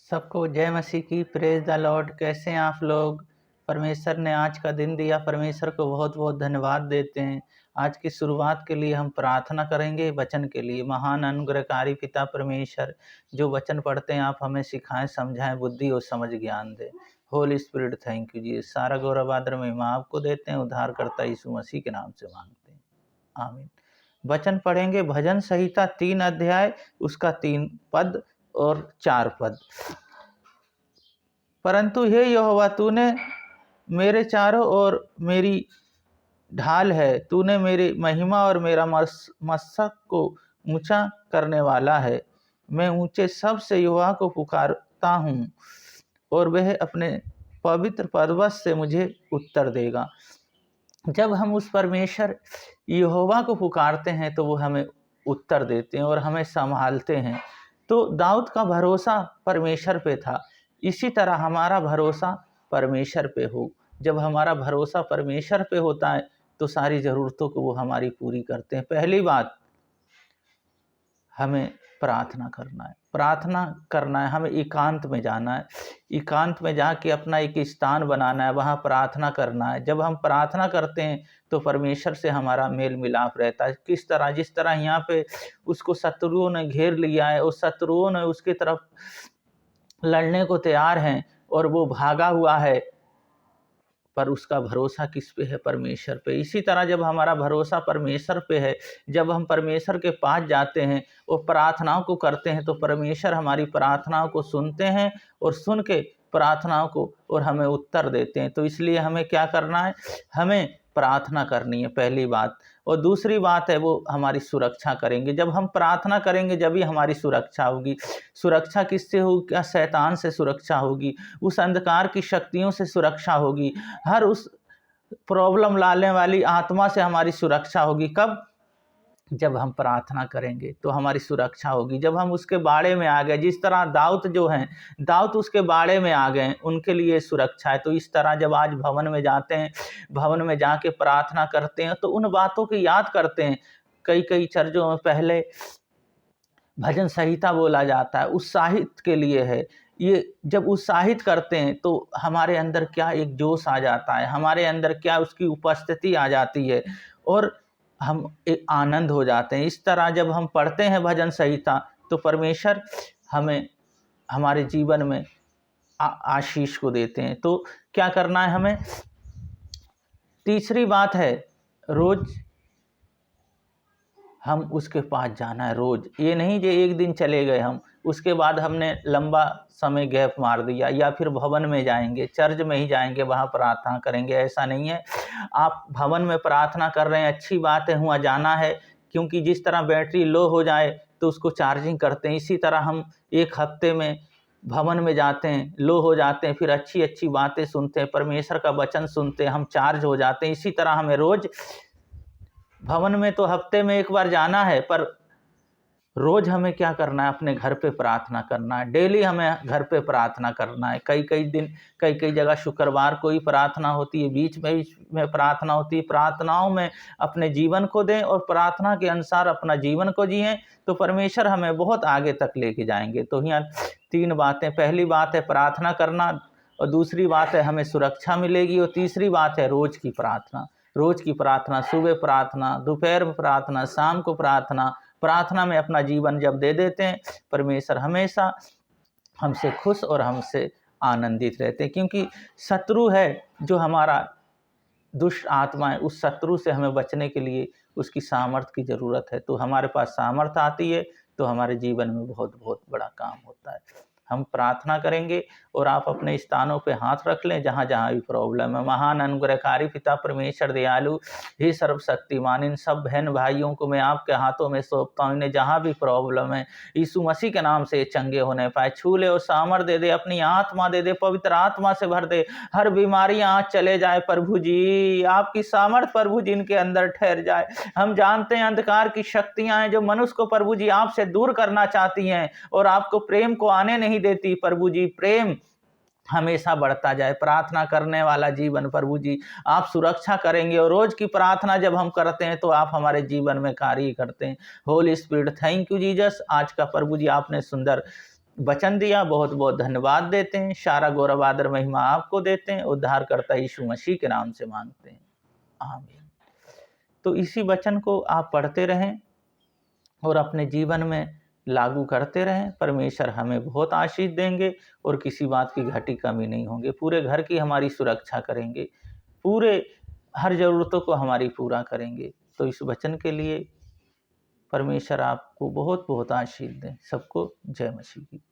सबको जय मसीह की, प्रेज द लॉर्ड। कैसे हैं आप लोग? परमेश्वर ने आज का दिन दिया, परमेश्वर को बहुत बहुत धन्यवाद देते हैं। आज की शुरुआत के लिए हम प्रार्थना करेंगे वचन के लिए। महान अनुग्रहकारी पिता परमेश्वर, जो वचन पढ़ते हैं आप हमें सिखाएं, समझाएं, बुद्धि और समझ ज्ञान दें। होली स्पिरिट, थैंक यू जी। सारा गौरव आदर महिमा आपको देते हैं, उद्धारकर्ता यीशु मसीह के नाम से मांगते हैं, आमीन। वचन पढ़ेंगे भजन संहिता 3 अध्याय, उसका 3 पद और 4 पद। परंतु हे यहोवा, तूने मेरे चारों ओर मेरी ढाल है। तूने मेरी महिमा और मेरा मस्तक को ऊंचा करने वाला है। मैं ऊंचे शब्द से यहोवा को पुकारता हूँ और वह अपने पवित्र पर्वत से मुझे उत्तर देगा। जब हम उस परमेश्वर यहोवा को पुकारते हैं तो वो हमें उत्तर देते हैं और हमें संभालते हैं। तो दाऊद का भरोसा परमेश्वर पे था। इसी तरह हमारा भरोसा परमेश्वर पे हो। जब हमारा भरोसा परमेश्वर पे होता है तो सारी ज़रूरतों को वो हमारी पूरी करते हैं। पहली बात, हमें प्रार्थना करना है। हमें एकांत में जाना है, एकांत में जाके अपना एक स्थान बनाना है, वहाँ प्रार्थना करना है। जब हम प्रार्थना करते हैं तो परमेश्वर से हमारा मेल मिलाप रहता है। किस तरह? जिस तरह यहाँ पे उसको शत्रुओं ने घेर लिया है और शत्रुओं ने उसकी तरफ लड़ने को तैयार हैं और वो भागा हुआ है, पर उसका भरोसा किस पे है? परमेश्वर पे। इसी तरह जब हमारा भरोसा परमेश्वर पे है, जब हम परमेश्वर के पास जाते हैं और प्रार्थनाओं को करते हैं तो परमेश्वर हमारी प्रार्थनाओं को सुनते हैं और सुन के प्रार्थनाओं को और हमें उत्तर देते हैं। तो इसलिए हमें क्या करना है? हमें प्रार्थना करनी है, पहली बात। और दूसरी बात है, वो हमारी सुरक्षा करेंगे। जब हम प्रार्थना करेंगे जब ही हमारी सुरक्षा होगी। सुरक्षा किससे होगी? क्या शैतान से सुरक्षा होगी, उस अंधकार की शक्तियों से सुरक्षा होगी, हर उस प्रॉब्लम लाने वाली आत्मा से हमारी सुरक्षा होगी। कब? जब हम प्रार्थना करेंगे तो हमारी सुरक्षा होगी। जब हम उसके बाड़े में आ गए, जिस तरह दाऊद जो हैं, दाऊद उसके बाड़े में आ गए, उनके लिए सुरक्षा है। तो इस तरह जब आज भवन में जाते हैं, भवन में जाके प्रार्थना करते हैं तो उन बातों की याद करते हैं। कई चर्चों में पहले भजन संहिता बोला जाता है, उत्साहित के लिए है। ये जब उत्साहित करते हैं तो हमारे अंदर क्या एक जोश आ जाता है, हमारे अंदर क्या उसकी उपस्थिति आ जाती है और हम एक आनंद हो जाते हैं। इस तरह जब हम पढ़ते हैं भजन संहिता तो परमेश्वर हमें हमारे जीवन में आशीष को देते हैं। तो क्या करना है हमें? तीसरी बात है, रोज हम उसके पास जाना है। रोज, ये नहीं कि एक दिन चले गए हम, उसके बाद हमने लंबा समय गैप मार दिया या फिर भवन में जाएंगे, चर्च में ही जाएंगे, वहाँ प्रार्थना करेंगे, ऐसा नहीं है। आप भवन में प्रार्थना कर रहे हैं, अच्छी बात है, वहाँ जाना है, क्योंकि जिस तरह बैटरी लो हो जाए तो उसको चार्जिंग करते हैं, इसी तरह हम एक हफ्ते में भवन में जाते हैं, लो हो जाते हैं, फिर अच्छी अच्छी बातें सुनते हैं, परमेश्वर का वचन सुनते हैं, हम चार्ज हो जाते हैं। इसी तरह हमें रोज भवन में तो हफ्ते में एक बार जाना है, पर रोज हमें क्या करना है? अपने घर पे प्रार्थना करना है। डेली हमें घर पे प्रार्थना करना है। कई दिन कई जगह शुक्रवार को ही प्रार्थना होती है, बीच में प्रार्थना होती है। प्रार्थनाओं में अपने जीवन को दें और प्रार्थना के अनुसार अपना जीवन को जिएं तो परमेश्वर हमें बहुत आगे तक लेके जाएंगे। तो यहाँ 3 बातें, पहली बात है प्रार्थना करना, और दूसरी बात है हमें सुरक्षा मिलेगी, और तीसरी बात है रोज की प्रार्थना। रोज की प्रार्थना, सुबह प्रार्थना, दोपहर में प्रार्थना, शाम को प्रार्थना। प्रार्थना में अपना जीवन जब दे देते हैं, परमेश्वर हमेशा हमसे खुश और हमसे आनंदित रहते हैं। क्योंकि शत्रु है जो हमारा दुष्ट आत्मा है, उस शत्रु से हमें बचने के लिए उसकी सामर्थ्य की ज़रूरत है। तो हमारे पास सामर्थ्य आती है तो हमारे जीवन में बहुत बहुत बड़ा काम होता है। हम प्रार्थना करेंगे और आप अपने स्थानों पे हाथ रख लें जहाँ जहाँ भी प्रॉब्लम है। महान अनुग्रहकारी पिता परमेश्वर दयालु, हे सर्वशक्तिमान, इन सब बहन भाइयों को मैं आपके हाथों में सौंपता हूँ। इन्हें जहाँ भी प्रॉब्लम है यीशु मसीह के नाम से चंगे होने पाए। छू ले और सामर्थ दे दे, अपनी आत्मा दे दे, पवित्र आत्मा से भर दे, हर बीमारियां आज चले जाए प्रभु जी। आपकी सामर्थ प्रभु जी इनके अंदर ठहर जाए। हम जानते हैं अंधकार की शक्तियां हैं जो मनुष्य को प्रभु जी आपसे दूर करना चाहती हैं और आपको प्रेम को आने नहीं देती। प्रभु जी प्रेम हमेशा बढ़ता जाए। प्रार्थना करने वाला जीवन प्रभु जी आप सुरक्षा करेंगे, और रोज की प्रार्थना जब हम करते हैं तो आप हमारे जीवन में कार्य करते हैं। Holi spirit, thank you Jesus. आज का प्रभु जी आपने सुंदर वचन दिया, बहुत बहुत धन्यवाद देते हैं। सारा गौरव आदर महिमा आपको देते हैं। उद्धारकर्ता यीशु मसीह के नाम से मांगते हैं, आमीन। तो इसी वचन को आप पढ़ते रहें और अपने जीवन में लागू करते रहें। परमेश्वर हमें बहुत आशीष देंगे और किसी बात की घटी कमी नहीं होंगे। पूरे घर की हमारी सुरक्षा करेंगे, पूरे हर ज़रूरतों को हमारी पूरा करेंगे। तो इस वचन के लिए परमेश्वर आपको बहुत बहुत आशीष दें। सबको जय मसीह की।